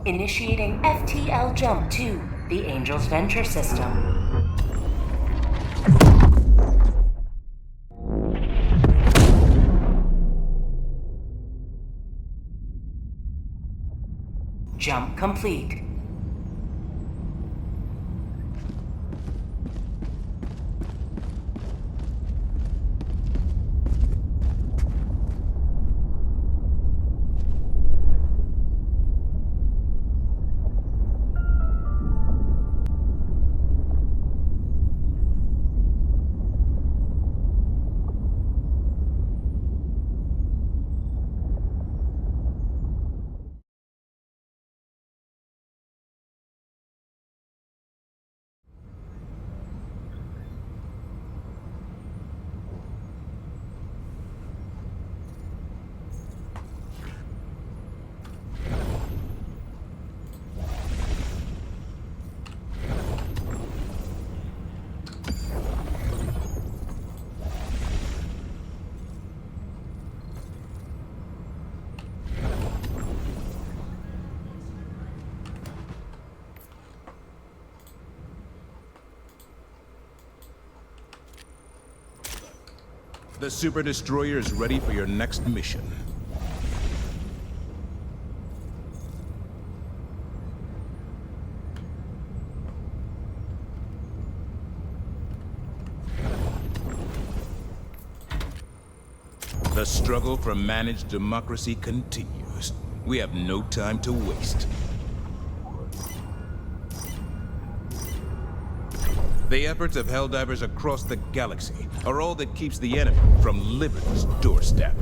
Initiating FTL jump to the Angel's Venture System. Jump complete. The Super Destroyer is ready for your next mission. The struggle for managed democracy continues. We have no time to waste. The efforts of Helldivers across the galaxy are all that keeps the enemy from liberty's doorstep.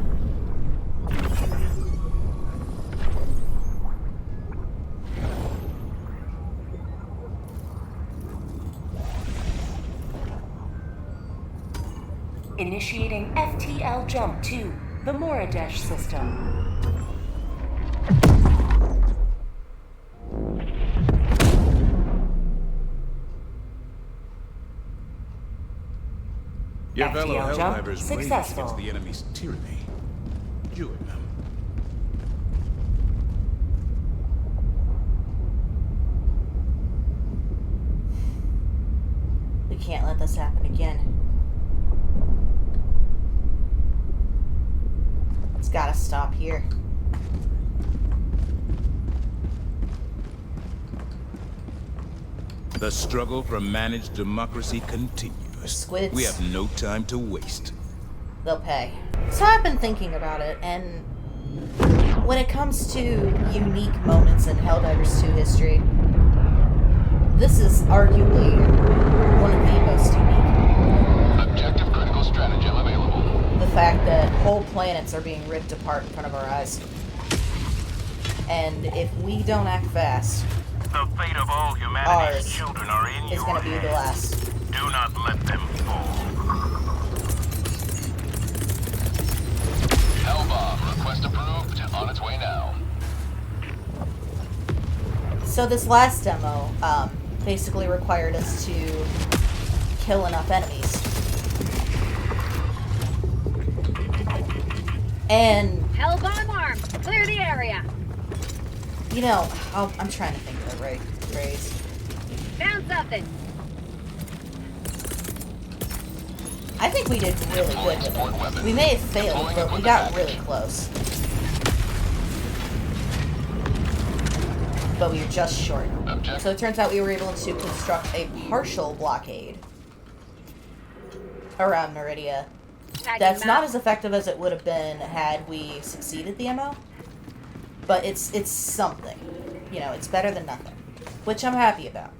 Initiating FTL jump to the Moradesh system. Your fellow FTL jump Helldivers rage successful. against the enemy's tyranny. Join them. We can't let this happen again. It's gotta stop here. The struggle for managed democracy continues. Squids. We have no time to waste. They'll pay. So I've been thinking about it, and when it comes to unique moments in Helldivers 2 history, this is arguably one of the most unique. Objective critical stratagem available. The fact that whole planets are being ripped apart in front of our eyes. And if we don't act fast, the fate of all humanity's ours children are in is your going to be the hands. last. Do not let them fall. Hellbomb, request approved, on its way now. So this last demo basically required us to kill enough enemies. And Hellbomb armed! Clear the area! you know, I'm trying to think of the right phrase. Found something! I think we did really good with it. We may have failed, but we got really close. But we were just short. So it turns out we were able to construct a partial blockade around Meridia. That's not as effective as it would have been had we succeeded the MO. But it's something. You know, it's better than nothing. Which I'm happy about.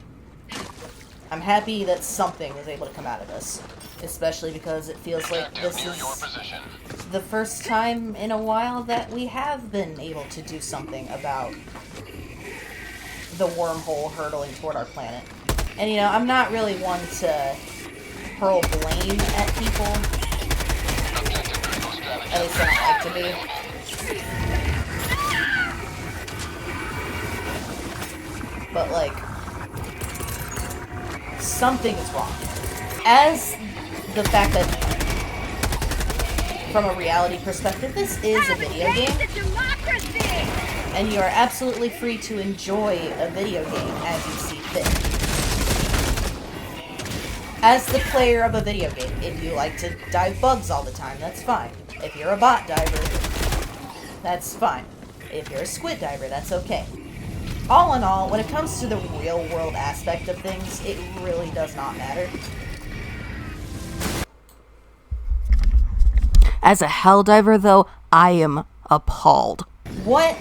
I'm happy that something was able to come out of this. Especially because it feels like this is the first time in a while that we have been able to do something about the wormhole hurtling toward our planet. And you know, I'm not really one to hurl blame at people. At least I don't like to be. But like, something is wrong. As the fact that, from a reality perspective, this is a video game. And you are absolutely free to enjoy a video game as you see fit. As the player of a video game, if you like to dive bugs all the time, that's fine. If you're a bot diver, that's fine. If you're a squid diver, that's okay. All in all, when it comes to the real world aspect of things, it really does not matter. As a Helldiver, though, I am appalled. What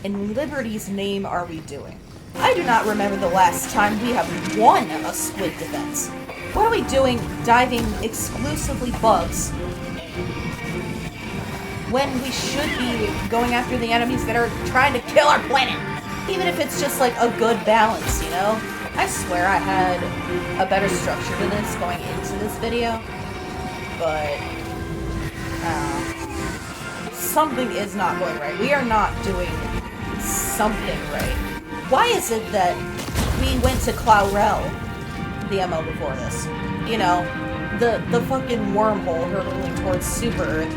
in Liberty's name are we doing? I do not remember the last time we have won a squid defense. What are we doing diving exclusively bugs when we should be going after the enemies that are trying to kill our planet? Even if it's just like a good balance, you know? I swear I had a better structure to this going into this video, but something is not going right. We are not doing something right. Why is it that we went to Claurel, the MO before this? You know, the fucking wormhole hurtling towards Super Earth.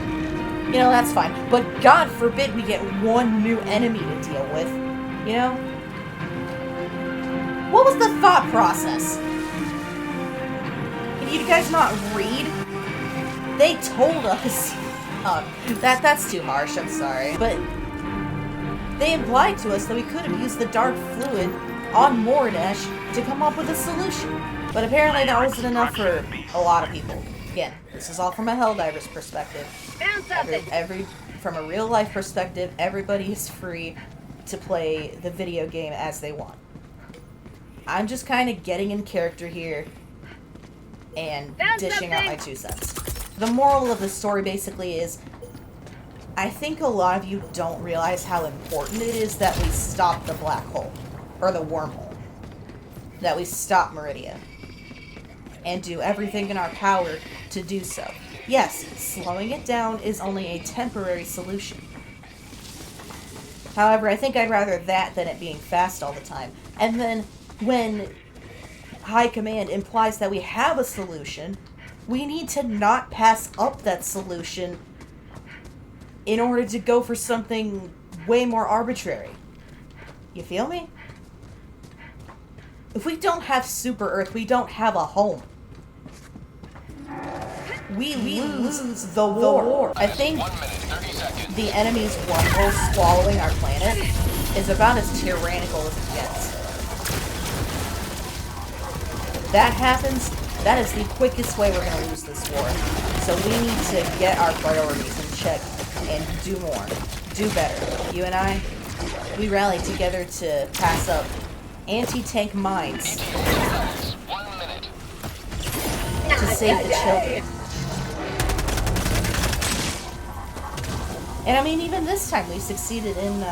You know, that's fine. But God forbid we get one new enemy to deal with. You know? What was the thought process? Can you guys not read? They told us... that's too harsh, I'm sorry. But they implied to us that we could have used the dark fluid on Moridash to come up with a solution. But apparently that wasn't enough for a lot of people. Again, this is all from a Helldiver's perspective. From a real life perspective, everybody is free to play the video game as they want. I'm just kind of getting in character here and dishing out my 2 cents. The moral of the story basically is, I think a lot of you don't realize how important it is that we stop the black hole, or the wormhole. That we stop Meridia. And do everything in our power to do so. Yes, slowing it down is only a temporary solution. However, I think I'd rather that than it being fast all the time. And then, when High Command implies that we have a solution, we need to not pass up that solution in order to go for something way more arbitrary. You feel me? If we don't have Super Earth, we don't have a home. We lose the war. I think the enemy's wormhole swallowing our planet is about as tyrannical as it gets. If that happens, that is the quickest way we're going to lose this war. So we need to get our priorities in check and do more. Do better. You and I, we rallied together to pass up anti-tank mines to save the children. And I mean, even this time we succeeded in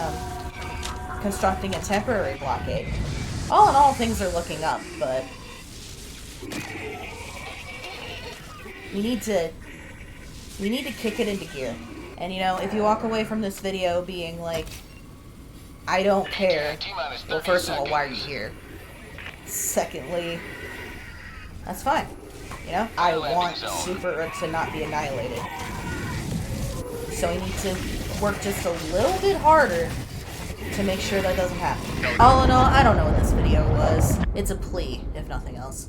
constructing a temporary blockade. All in all, things are looking up, but we need to kick it into gear. And you know, if you walk away from this video being like, I don't care, well, first of all, why are you here? Secondly, that's fine. You know, I want Super Earth to not be annihilated. So we need to work just a little bit harder to make sure that doesn't happen. All in all, I don't know what this video was. It's a plea, if nothing else.